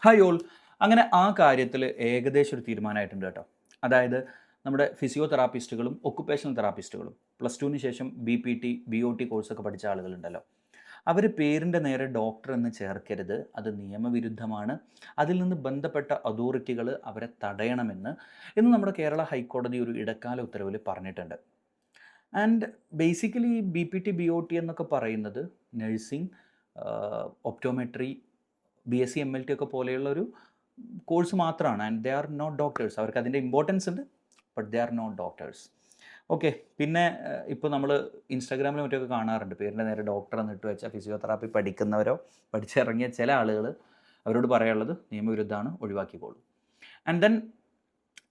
Hi all. അങ്ങനെ ആ കാര്യത്തിൽ ഏകദേശം ഒരു തീരുമാനമായിട്ടുണ്ട് കേട്ടോ. അതായത് നമ്മുടെ ഫിസിയോതെറാപ്പിസ്റ്റുകളും ഒക്കുപേഷണൽ തെറാപ്പിസ്റ്റുകളും +2 ശേഷം BPT, BOT കോഴ്സൊക്കെ പഠിച്ച ആളുകളുണ്ടല്ലോ, അവർ പേരിൻ്റെ നേരെ ഡോക്ടർ എന്ന് ചേർക്കരുത്, അത് നിയമവിരുദ്ധമാണ്, അതിൽ നിന്ന് ബന്ധപ്പെട്ട അതോറിറ്റികൾ അവരെ തടയണമെന്ന് ഇന്ന് നമ്മുടെ കേരള ഹൈക്കോടതി ഒരു ഇടക്കാല ഉത്തരവിൽ പറഞ്ഞിട്ടുണ്ട്. ആൻഡ് ബേസിക്കലി BPT, BOT എന്നൊക്കെ പറയുന്നത് നഴ്സിംഗ്, ഒപ്റ്റോമെട്രി, BSc MLT ഒക്കെ പോലെയുള്ളൊരു കോഴ്സ് മാത്രമാണ്. And they are not doctors. അവർക്ക് അതിൻ്റെ ഇമ്പോർട്ടൻസ് ഉണ്ട്, but they are not doctors. Okay. പിന്നെ ഇപ്പോൾ നമ്മൾ ഇൻസ്റ്റാഗ്രാമിലും മറ്റൊക്കെ കാണാറുണ്ട്, പേരിൻ്റെ നേരെ ഡോക്ടർ എന്നിട്ട് വെച്ച ഫിസിയോതെറാപ്പി പഠിക്കുന്നവരോ പഠിച്ചിറങ്ങിയ ചില ആളുകൾ അവരോട് പറയാനുള്ളത് നിയമവിരുദ്ധമാണ്, ഒഴിവാക്കിക്കോളൂ. ആൻഡ് ദെൻ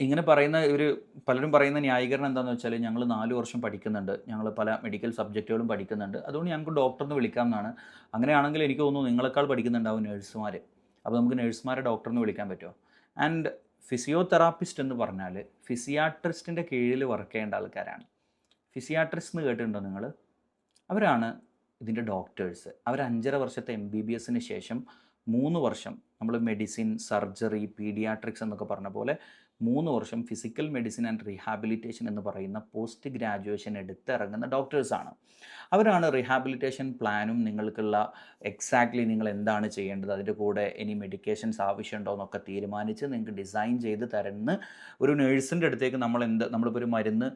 ഇങ്ങനെ പറയുന്ന പലരും പറയുന്ന ന്യായീകരണം എന്താണെന്ന് വെച്ചാൽ, ഞങ്ങൾ 4 വർഷം പഠിക്കുന്നുണ്ട്, ഞങ്ങൾ പല മെഡിക്കൽ സബ്ജക്റ്റുകളും പഠിക്കുന്നുണ്ട്, അതുകൊണ്ട് ഞങ്ങൾക്ക് ഡോക്ടർ എന്ന് വിളിക്കാം എന്നാണ്. അങ്ങനെയാണെങ്കിൽ എനിക്ക് തോന്നുന്നു നിങ്ങളെക്കാൾ പഠിക്കുന്നുണ്ടാവും നഴ്സുമാർ. അപ്പോൾ നമുക്ക് നഴ്സുമാരെ ഡോക്ടർ എന്ന് വിളിക്കാൻ പറ്റുമോ? ആൻഡ് ഫിസിയോതെറാപ്പിസ്റ്റ് എന്ന് പറഞ്ഞാൽ ഫിസിയാട്രിസ്റ്റിൻ്റെ കീഴിൽ വർക്ക് ചെയ്യേണ്ട ആൾക്കാരാണ്. ഫിസിയാട്രിസ്റ്റ് എന്ന് കേട്ടിട്ടുണ്ടോ നിങ്ങൾ? അവരാണ് ഇതിൻ്റെ ഡോക്ടേഴ്സ്. അവർ 5.5 വർഷത്തെ MBBS ശേഷം 3 വർഷം നമ്മൾ മെഡിസിൻ, സർജറി, പീഡിയാട്രിക്സ് എന്നൊക്കെ പറഞ്ഞ പോലെ 3 വർഷം ഫിസിക്കൽ മെഡിസിൻ ആൻഡ് റീഹാബിലിറ്റേഷൻ എന്ന് പറയുന്ന പോസ്റ്റ് ഗ്രാജുവേഷൻ എടുത്തിറങ്ങുന്ന ഡോക്ടേഴ്സാണ്. അവരാണ് റീഹാബിലിറ്റേഷൻ പ്ലാനും നിങ്ങൾക്കുള്ള എക്സാക്ട്ലി നിങ്ങൾ എന്താണ് ചെയ്യേണ്ടത്, അതിൻ്റെ കൂടെ ഇനി മെഡിക്കേഷൻസ് ആവശ്യമുണ്ടോ എന്നൊക്കെ തീരുമാനിച്ച് നിങ്ങൾക്ക് ഡിസൈൻ ചെയ്ത് തരുന്ന ഒരു നേഴ്സിൻ്റെ അടുത്തേക്ക് നമ്മളിപ്പോൾ ഒരു മരുന്ന്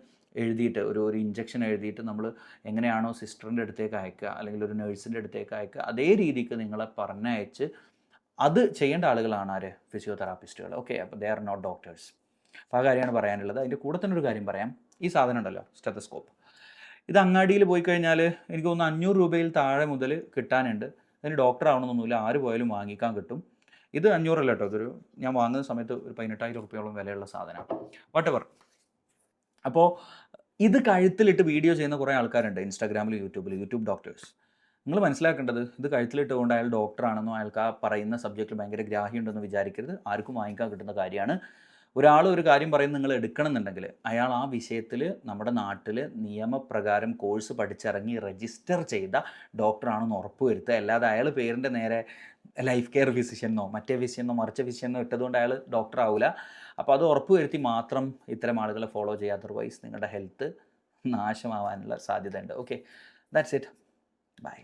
എഴുതിയിട്ട് ഒരു ഇഞ്ചക്ഷൻ എഴുതിയിട്ട് നമ്മൾ എങ്ങനെയാണോ സിസ്റ്ററിൻ്റെ അടുത്തേക്ക് അയക്കുക അല്ലെങ്കിൽ ഒരു നേഴ്സിൻ്റെ അടുത്തേക്ക് അയക്കുക, അതേ രീതിക്ക് നിങ്ങളെ പറഞ്ഞയച്ച് അത് ചെയ്യേണ്ട ആളുകളാണ് ആര്? ഫിസിയോതെറാപ്പിസ്റ്റുകൾ. ഓക്കെ. അപ്പോൾ ദേ ആർ നോട്ട് ഡോക്ടേഴ്സ്. അപ്പോൾ ആ കാര്യമാണ് പറയാനുള്ളത്. അതിൻ്റെ കൂടെ തന്നെ ഒരു കാര്യം പറയാം. ഈ സാധനം ഉണ്ടല്ലോ, സ്റ്റെതസ്കോപ്പ്, ഇത് അങ്ങാടിയിൽ പോയി കഴിഞ്ഞാൽ എനിക്ക് തോന്നുന്നു 500 രൂപയിൽ താഴെ മുതൽ കിട്ടാനുണ്ട്. അതിന് ഡോക്ടർ ആവണമെന്നൊന്നുമില്ല, ആര് പോയാലും വാങ്ങിക്കാൻ കിട്ടും. ഇത് 500 അല്ല കേട്ടോ, ഇതൊരു ഞാൻ വാങ്ങുന്ന സമയത്ത് ഒരു 18,000 രൂപയോളം വിലയുള്ള സാധനമാണ്. വാട്ടെവർ. അപ്പോൾ ഇത് കഴുത്തിലിട്ട് വീഡിയോ ചെയ്യുന്ന കുറേ ആൾക്കാരുണ്ട് ഇൻസ്റ്റാഗ്രാമിൽ, യൂട്യൂബ് ഡോക്ടേഴ്സ്. നിങ്ങൾ മനസ്സിലാക്കേണ്ടത്, ഇത് കഴുത്തിലിട്ടുകൊണ്ട് അയാൾ ഡോക്ടറാണെന്നോ അയാൾക്ക് ആ പറയുന്ന സബ്ജക്റ്റിൽ ഭയങ്കര ഗ്രാഹ്യമുണ്ടെന്ന് വിചാരിക്കരുത്. ആർക്കും വാങ്ങിക്കാൻ കിട്ടുന്ന കാര്യമാണ്. ഒരാൾ ഒരു കാര്യം പറയുന്നത് നിങ്ങൾ എടുക്കണമെന്നുണ്ടെങ്കിൽ അയാൾ ആ വിഷയത്തിൽ നമ്മുടെ നാട്ടിൽ നിയമപ്രകാരം കോഴ്സ് പഠിച്ചിറങ്ങി രജിസ്റ്റർ ചെയ്ത ഡോക്ടറാണെന്ന് ഉറപ്പുവരുത്തുക. അല്ലാതെ അയാൾ പേരിൻ്റെ നേരെ ലൈഫ് കെയർ ഫിസിഷ്യനോ മറ്റേ ഫിസിഷ്യനോ മറിച്ച ഫിസിഷ്യനോ ഇട്ടതുകൊണ്ട് അയാൾ ഡോക്ടർ ആവില്ല. അപ്പോൾ അത് ഉറപ്പുവരുത്തി മാത്രം ഇത്തരം ആളുകളെ ഫോളോ ചെയ്യുക. അതർവൈസ് നിങ്ങളുടെ ഹെൽത്ത് നാശമാവാനുള്ള സാധ്യത ഉണ്ട്. Okay, that's it. ബൈ.